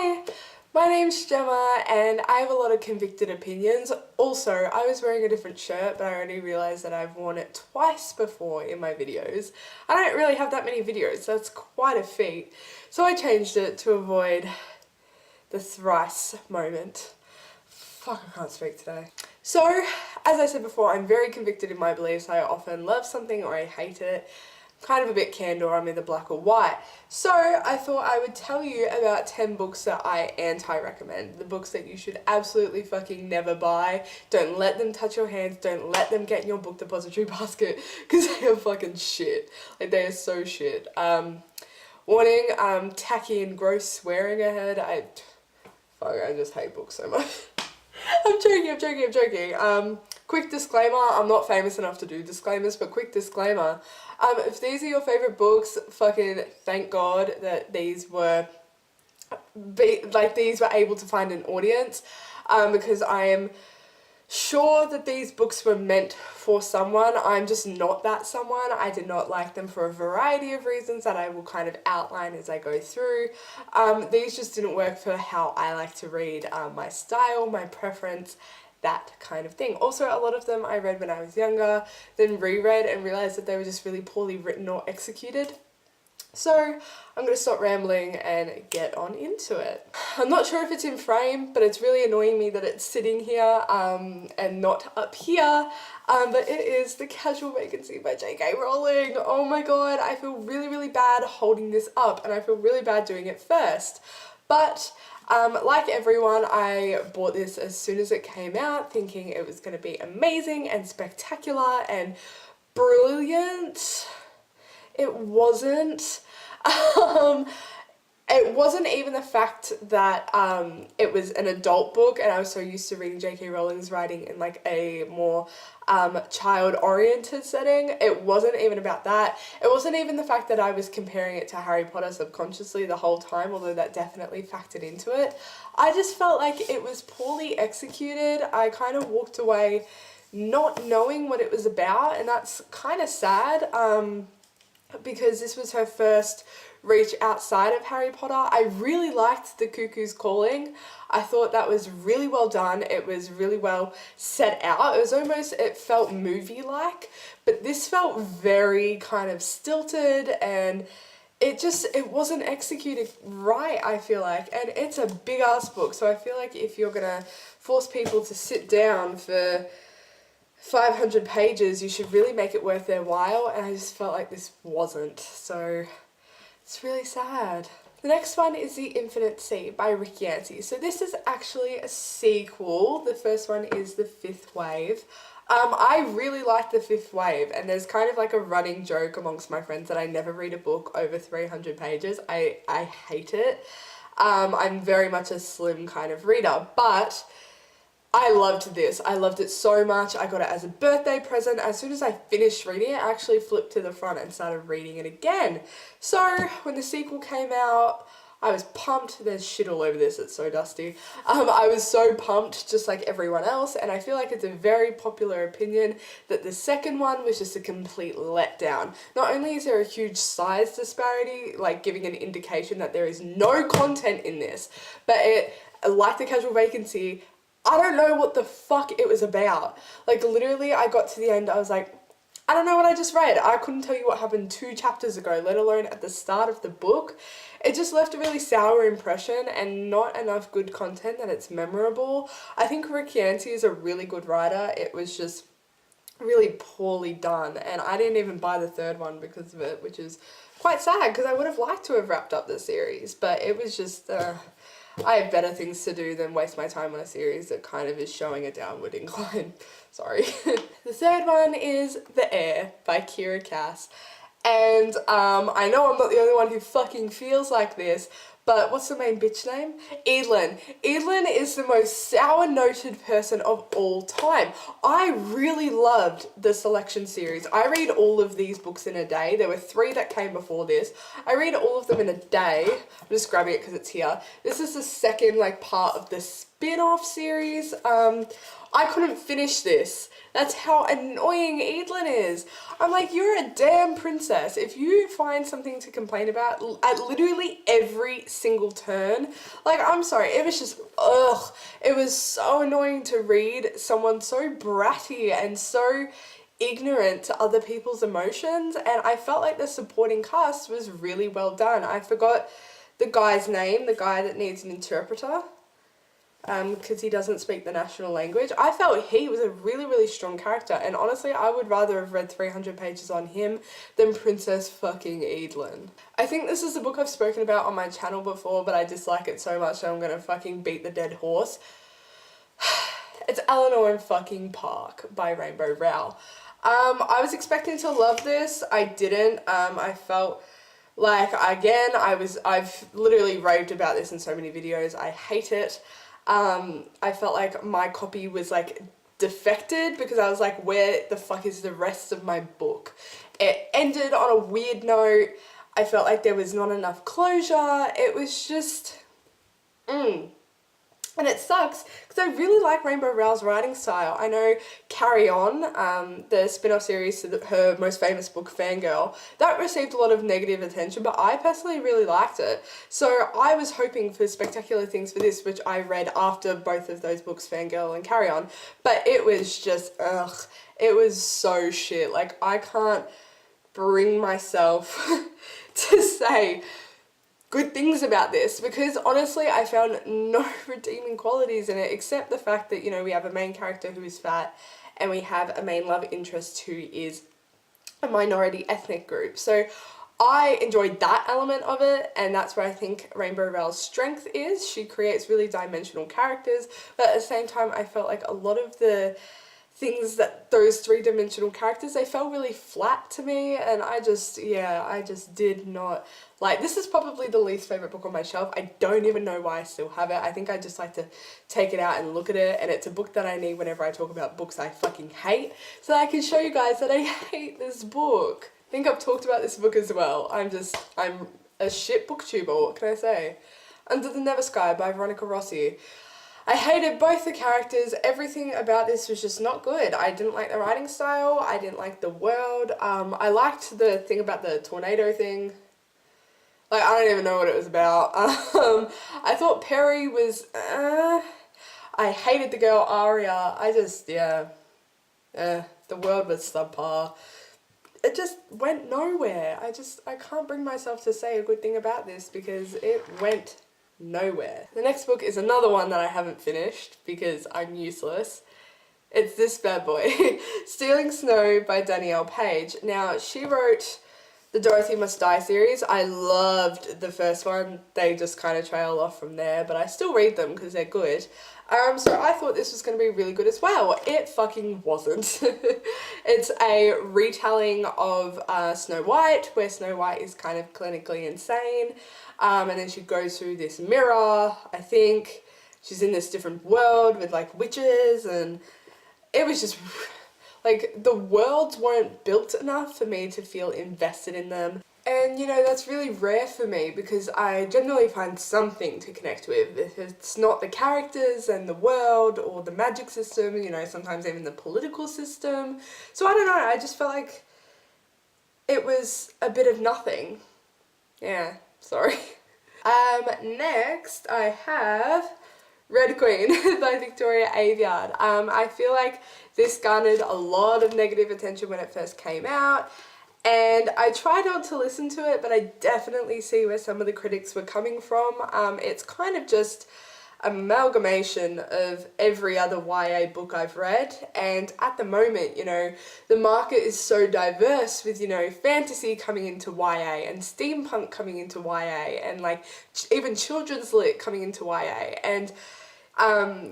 Hi, my name's Gemma and I have a lot of convicted opinions. Also, I was wearing a different shirt, but I only realised that I've worn it twice before in my videos. I don't really have that many videos, so that's quite a feat. So I changed it to avoid the thrice moment. Fuck, I can't speak today. So, as I said before, I'm very convicted in my beliefs. I often love something or I hate it. Kind of a bit candor, I'm either black or white. So I thought I would tell you about 10 books that I anti-recommend. The books that you should absolutely fucking never buy. Don't let them touch your hands. Don't let them get in your book depository basket because they are fucking shit. Like, they are so shit. Warning, tacky and gross swearing ahead. I just hate books so much. I'm joking. Quick disclaimer, I'm not famous enough to do disclaimers, but quick disclaimer. If these are your favourite books, fucking thank God that these were able to find an audience, because I am sure that these books were meant for someone. I'm just not that someone. I did not like them for a variety of reasons that I will kind of outline as I go through. These just didn't work for how I like to read, my style, my preference, that kind of thing. Also, a lot of them I read when I was younger, then reread and realised that they were just really poorly written or executed. So I'm going to stop rambling and get on into it. I'm not sure if it's in frame, but it's really annoying me that it's sitting here and not up here. But it is The Casual Vacancy by J.K. Rowling. Oh my god, I feel really bad holding this up and I feel really bad doing it first. But like everyone, I bought this as soon as it came out, thinking it was going to be amazing and spectacular and brilliant. It wasn't. It wasn't even the fact that it was an adult book and I was so used to reading J.K. Rowling's writing in like a more child-oriented setting. It wasn't even about that. It wasn't even the fact that I was comparing it to Harry Potter subconsciously the whole time, although that definitely factored into it. I just felt like it was poorly executed. I kind of walked away not knowing what it was about, and that's kind of sad. Because this was her first reach outside of Harry Potter. I really liked The Cuckoo's Calling. I thought that was really well done. It was really well set out. It felt movie-like, but this felt very kind of stilted and it wasn't executed right, I feel like. And it's a big ass book, so I feel like if you're gonna force people to sit down for 500 pages, you should really make it worth their while, and I just felt like this wasn't, so it's really sad. The next one is The Infinite Sea by Rick Yancey. So this is actually a sequel. The first one is The Fifth Wave. I really like The Fifth Wave, and there's kind of like a running joke amongst my friends that I never read a book over 300 pages. I hate it. I'm very much a slim kind of reader, but I loved this. I loved it so much. I got it as a birthday present. As soon as I finished reading it, I actually flipped to the front and started reading it again. So when the sequel came out, I was pumped. There's shit all over this. It's so dusty. I was so pumped, just like everyone else, and I feel like it's a very popular opinion that the second one was just a complete letdown. Not only is there a huge size disparity, like giving an indication that there is no content in this, but like The Casual Vacancy, I don't know what the fuck it was about. Like, literally, I got to the end, I was like, I don't know what I just read. I couldn't tell you what happened 2 chapters ago, let alone at the start of the book. It just left a really sour impression and not enough good content that it's memorable. I think Rick Yancey is a really good writer. It was just really poorly done, and I didn't even buy the third one because of it, which is quite sad because I would have liked to have wrapped up the series, but it was just I have better things to do than waste my time on a series that kind of is showing a downward incline. Sorry. The third one is The Air by Kira Cass. And I know I'm not the only one who fucking feels like this, but what's the main bitch name? Evelyn. Evelyn is the most sour-noted person of all time. I really loved the Selection series. I read all of these books in a day. There were 3 that came before this. I read all of them in a day. I'm just grabbing it because it's here. This is the second part of the spin-off series. I couldn't finish this. That's how annoying Evelyn is. I'm like, you're a damn princess. If you find something to complain about at literally every single turn. Like, I'm sorry, it was just, ugh. It was so annoying to read someone so bratty and so ignorant to other people's emotions, and I felt like the supporting cast was really well done. I forgot the guy's name, the guy that needs an interpreter, because he doesn't speak the national language. I felt he was a really, really strong character, and honestly, I would rather have read 300 pages on him than Princess fucking Edelyn. I think this is a book I've spoken about on my channel before, but I dislike it so much that I'm gonna fucking beat the dead horse. It's Eleanor in fucking Park by Rainbow Rowell. I was expecting to love this. I didn't. I felt like, again, I've literally raved about this in so many videos. I hate it. I felt like my copy was like defected because I was like, where the fuck is the rest of my book? It ended on a weird note. I felt like there was not enough closure. It was just, And it sucks because I really like Rainbow Rowell's writing style. I know Carry On, the spin-off series to her most famous book, Fangirl, that received a lot of negative attention, but I personally really liked it. So I was hoping for spectacular things for this, which I read after both of those books, Fangirl and Carry On, but it was just, ugh, it was so shit. Like, I can't bring myself to say good things about this because honestly I found no redeeming qualities in it except the fact that, you know, we have a main character who is fat and we have a main love interest who is a minority ethnic group. So I enjoyed that element of it, and that's where I think Rainbow Rowell's strength is. She creates really dimensional characters, but at the same time I felt like a lot of the things that those three-dimensional characters, they felt really flat to me, and I just did not like. This is probably the least favourite book on my shelf. I don't even know why I still have it. I think I just like to take it out and look at it, and it's a book that I need whenever I talk about books I fucking hate, so that I can show you guys that I hate this book. I think I've talked about this book as well. I'm a shit booktuber, what can I say? Under the Never Sky by Veronica Rossi. I hated both the characters. Everything about this was just not good. I didn't like the writing style. I didn't like the world. I liked the thing about the tornado thing. Like, I don't even know what it was about. I thought Perry was, I hated the girl Aria. The world was subpar. It just went nowhere. I can't bring myself to say a good thing about this because it went nowhere. The next book is another one that I haven't finished because I'm useless. It's this bad boy, Stealing Snow by Danielle Page. Now, she wrote the Dorothy Must Die series. I loved the first one. They just kind of trail off from there, but I still read them because they're good. So I thought this was going to be really good as well. It fucking wasn't. It's a retelling of Snow White, where Snow White is kind of clinically insane. And then she goes through this mirror, I think. She's in this different world with like witches, and it was just like the worlds weren't built enough for me to feel invested in them. And you know, that's really rare for me because I generally find something to connect with. If it's not the characters and the world or the magic system, you know, sometimes even the political system. So I don't know, I just felt like it was a bit of nothing. Yeah, sorry. Next I have Red Queen by Victoria Aveyard. I feel like this garnered a lot of negative attention when it first came out, and I try not to listen to it, but I definitely see where some of the critics were coming from. It's kind of just an amalgamation of every other YA book I've read, and at the moment, you know, the market is so diverse with, you know, fantasy coming into YA and steampunk coming into YA and like even children's lit coming into YA, and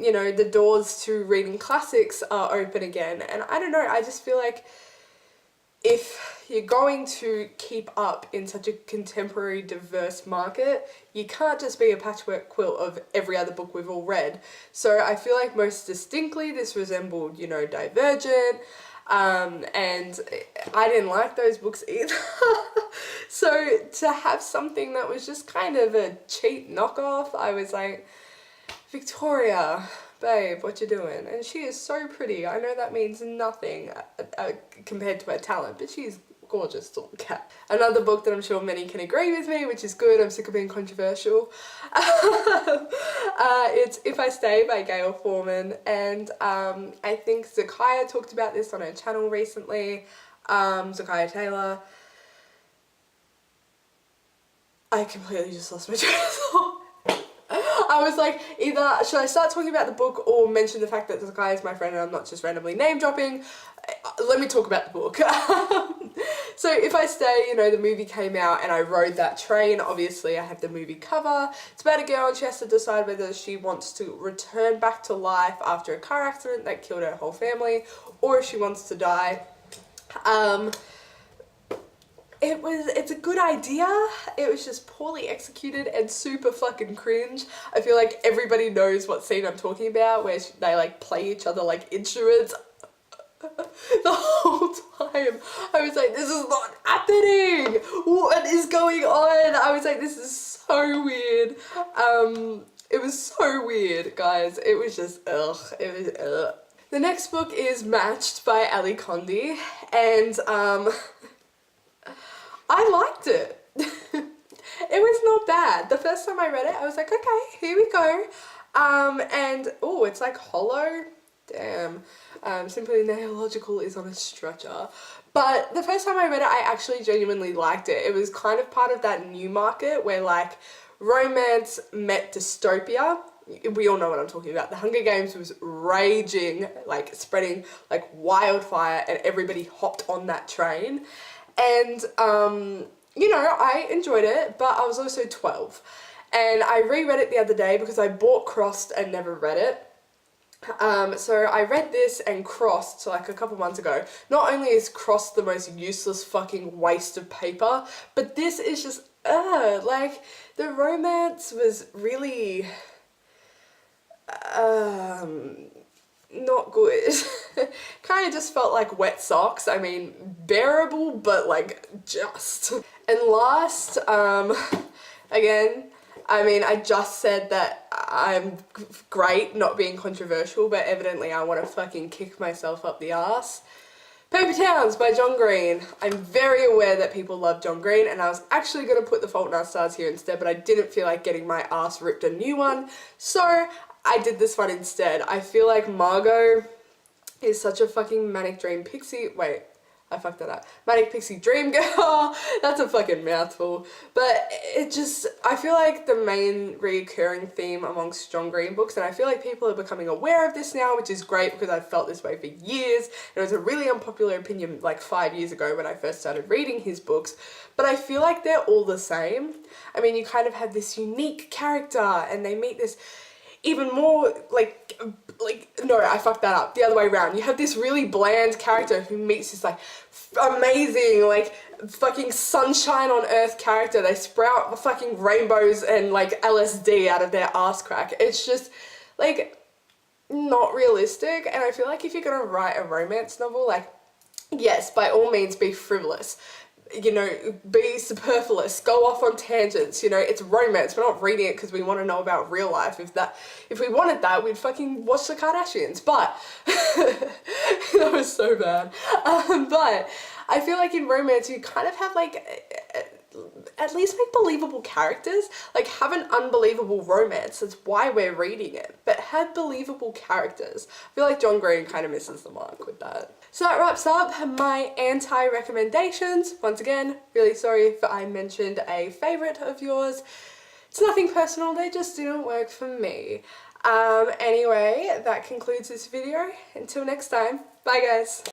you know, the doors to reading classics are open again. And I don't know, I just feel like if you're going to keep up in such a contemporary diverse market, you can't just be a patchwork quilt of every other book we've all read. So I feel like most distinctly this resembled, you know, Divergent, and I didn't like those books either. So to have something that was just kind of a cheap knockoff, I was like, Victoria, babe, what you doing? And she is so pretty. I know that means nothing compared to her talent, but she's gorgeous to look at. Another book that I'm sure many can agree with me, which is good, I'm sick of being controversial. It's If I Stay by Gail Foreman, and I think Zakaya talked about this on her channel recently, Zakaya Taylor. I completely just lost my train of thought. I was like, either should I start talking about the book or mention the fact that Zakaya is my friend and I'm not just randomly name dropping? Let me talk about the book. So If I Stay, you know, the movie came out and I rode that train. Obviously I have the movie cover. It's about a girl and she has to decide whether she wants to return back to life after a car accident that killed her whole family or if she wants to die. It's a good idea. It was just poorly executed and super fucking cringe. I feel like everybody knows what scene I'm talking about, where they like play each other like instruments. The whole time I was like, this is not happening. What is going on? I was like, this is so weird. It was so weird, guys. It was just ugh. It was ugh. The next book is Matched by Ali Condi, and I liked it. It was not bad. The first time I read it, I was like, okay, here we go. And, oh, it's like hollow. Damn. Simply Neological is on a stretcher. But the first time I read it, I actually genuinely liked it. It was kind of part of that new market where, like, romance met dystopia. We all know what I'm talking about. The Hunger Games was raging, like, spreading like wildfire, and everybody hopped on that train. And, you know, I enjoyed it, but I was also 12. And I reread it the other day because I bought Crossed and never read it. So I read this and Crossed like a couple months ago. Not only is Crossed the most useless fucking waste of paper, but this is just, like, the romance was really, not good. Kind of just felt like wet socks. I mean, bearable, but like just. And last, again, I mean, I just said that I'm great not being controversial, but evidently I want to fucking kick myself up the ass. Paper Towns by John Green. I'm very aware that people love John Green, and I was actually going to put The Fault in Our Stars here instead, but I didn't feel like getting my ass ripped a new one, so I did this one instead. I feel like Margot is such a fucking manic dream pixie. Wait, I fucked that up. Manic pixie dream girl. That's a fucking mouthful. But it just, I feel like the main recurring theme amongst John Green books, and I feel like people are becoming aware of this now, which is great because I've felt this way for years. It was a really unpopular opinion like 5 years ago when I first started reading his books, but I feel like they're all the same. I mean, you kind of have this unique character and they meet this even more, no, I fucked that up. The other way around. You have this really bland character who meets this, like, amazing, like, fucking sunshine on earth character. They sprout fucking rainbows and, like, LSD out of their ass crack. It's just, like, not realistic. And I feel like if you're gonna write a romance novel, like, yes, by all means be frivolous. You know, be superfluous, go off on tangents, you know, it's romance. We're not reading it because we want to know about real life. If we wanted that, we'd fucking watch the Kardashians, but that was so bad. But I feel like in romance you kind of have like at least make believable characters. Like, have an unbelievable romance, that's why we're reading it, but have believable characters. I feel like John Green kind of misses the mark with that. So that wraps up my anti-recommendations. Once again, really sorry if I mentioned a favourite of yours. It's nothing personal, they just didn't work for me. Anyway, that concludes this video. Until next time, bye guys.